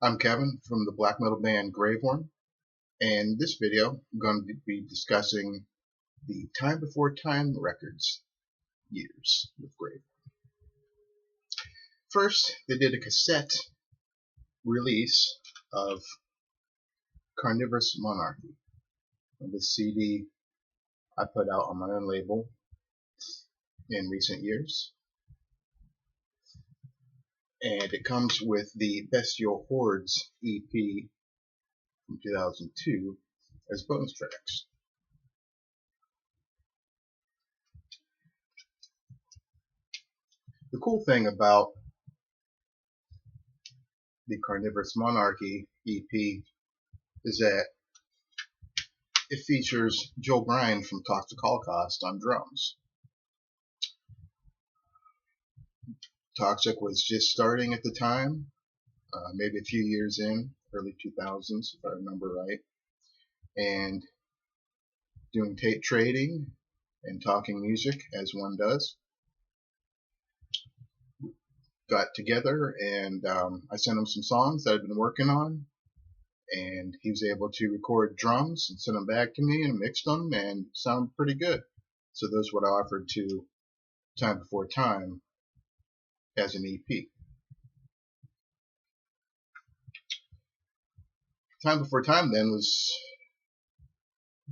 I'm Kevin from the black metal band Gravewurm, and in this video I'm going to be discussing the Time Before Time Records years with Gravewurm. First, they did a cassette release of Carnivorous Monarchy, the CD I put out on my own label in recent years, and it comes with the Bestial Hordes EP from 2002 as bonus tracks. The cool thing about the Carnivorous Monarchy EP is that it features Joel Bryan from Toxic Holocaust on drums. Toxic was just starting at the time, maybe a few years in, early 2000s if I remember right, and doing tape trading and talking music as one does. Got together and I sent him some songs that I'd been working on, and he was able to record drums and send them back to me and mixed them and sounded pretty good. So those were what I offered to Time Before Time as an EP. Time Before Time then was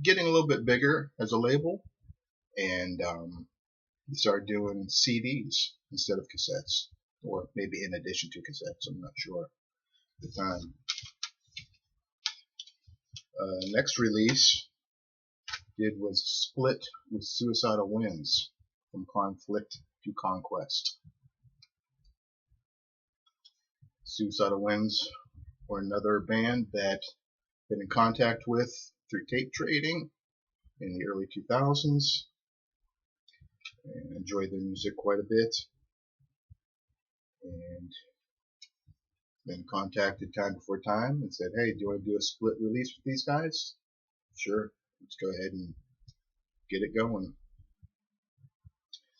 getting a little bit bigger as a label, and we started doing CDs instead of cassettes, or maybe in addition to cassettes, I'm not sure at the time. Next release was Split with Suicidal Winds, from Conflict to Conquest. Suicidal Winds were another band that I've been in contact with through tape trading in the early 2000s, and enjoyed their music quite a bit, and then contacted Time Before Time and said, hey, do you want to do a split release with these guys? Sure, let's go ahead and get it going.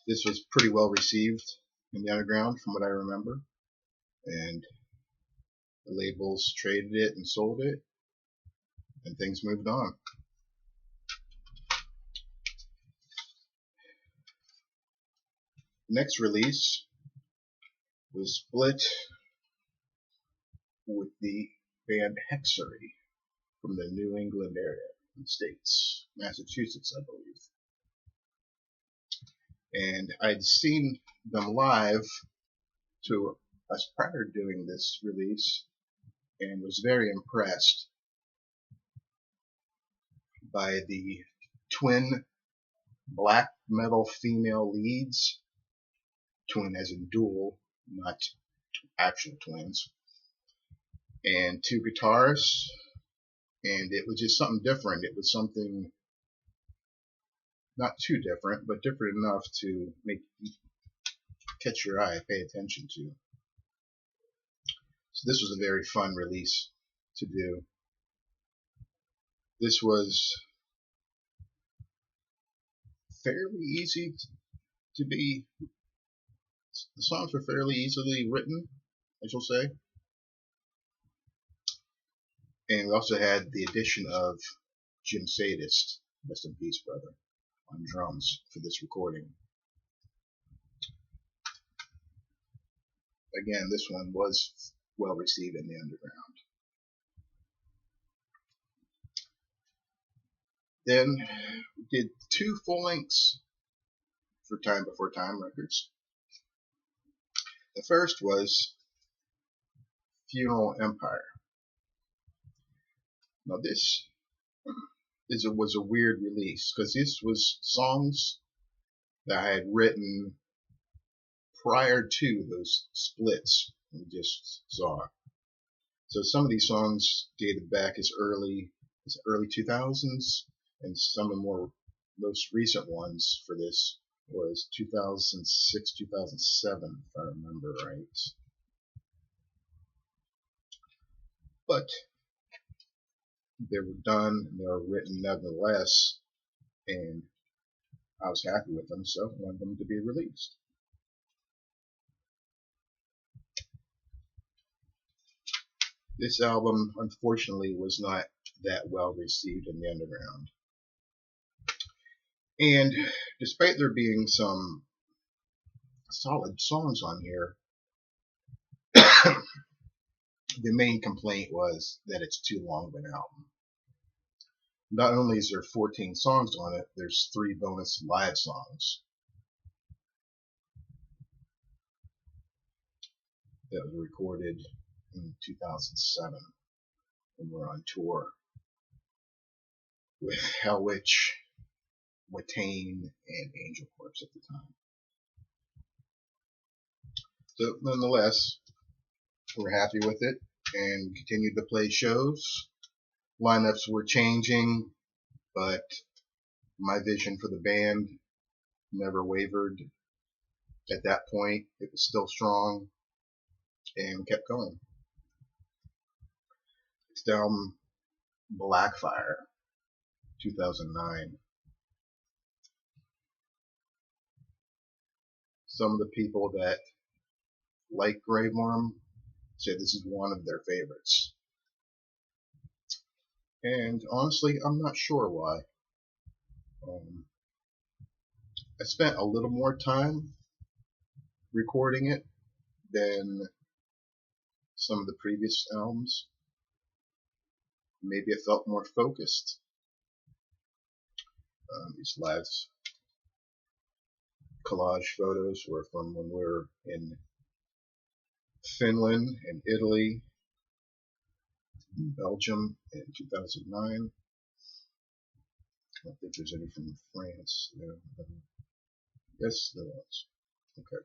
This was pretty well received in the underground from what I remember, and the labels traded it and sold it, and things moved on. The next release was Split with the band Hexery from the New England area in the States, Massachusetts, I believe. And I'd seen them live to us prior to doing this release, and was very impressed by the twin black metal female leads, twin as in dual, not actual twins, and two guitarists, and it was just something different. It was something not too different, but different enough to make you catch your eye, pay attention to. So this was a very fun release to do. This was fairly easy to be, the songs were fairly easily written, I shall say. And we also had the addition of Jim Sadist, rest in peace, brother, on drums for this recording. Again, this one was well received in the underground. Then we did two full lengths for Time Before Time Records. The first was Funeral Empire. Now this was a weird release, because this was songs that I had written prior to those splits we just saw. So some of these songs dated back as early 2000s, and some of the most recent ones for this was 2006, 2007, if I remember right. But they were done, and they were written nevertheless, and I was happy with them, so I wanted them to be released. This album, unfortunately, was not that well received in the underground. And despite there being some solid songs on here, the main complaint was that it's too long of an album. Not only is there 14 songs on it, there's 3 bonus live songs that was recorded in 2007 when we were on tour with Hell Witch, Watain, and Angel Corpse at the time. So nonetheless, we're happy with it and continued to play shows. Lineups were changing, but my vision for the band never wavered. At that point, it was still strong and kept going. It's down Blackfire, 2009. Some of the people that like Gravewurm say this is one of their favorites. And honestly, I'm not sure why. I spent a little more time recording it than some of the previous albums. Maybe I felt more focused. These last collage photos were from when we were in Finland and Italy, and Belgium in 2009. I don't think there's any from France. Yes, there was. Okay.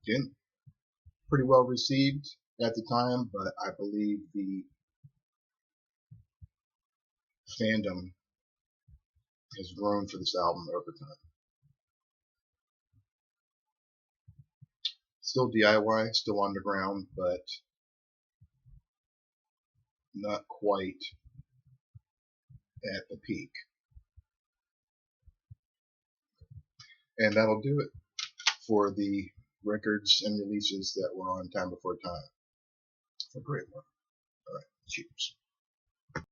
Again, pretty well received at the time, but I believe the fandom has grown for this album over time. Still DIY, still underground, but not quite at the peak. And that'll do it for the records and releases that were on Time Before Time for Gravewurm. All right, cheers.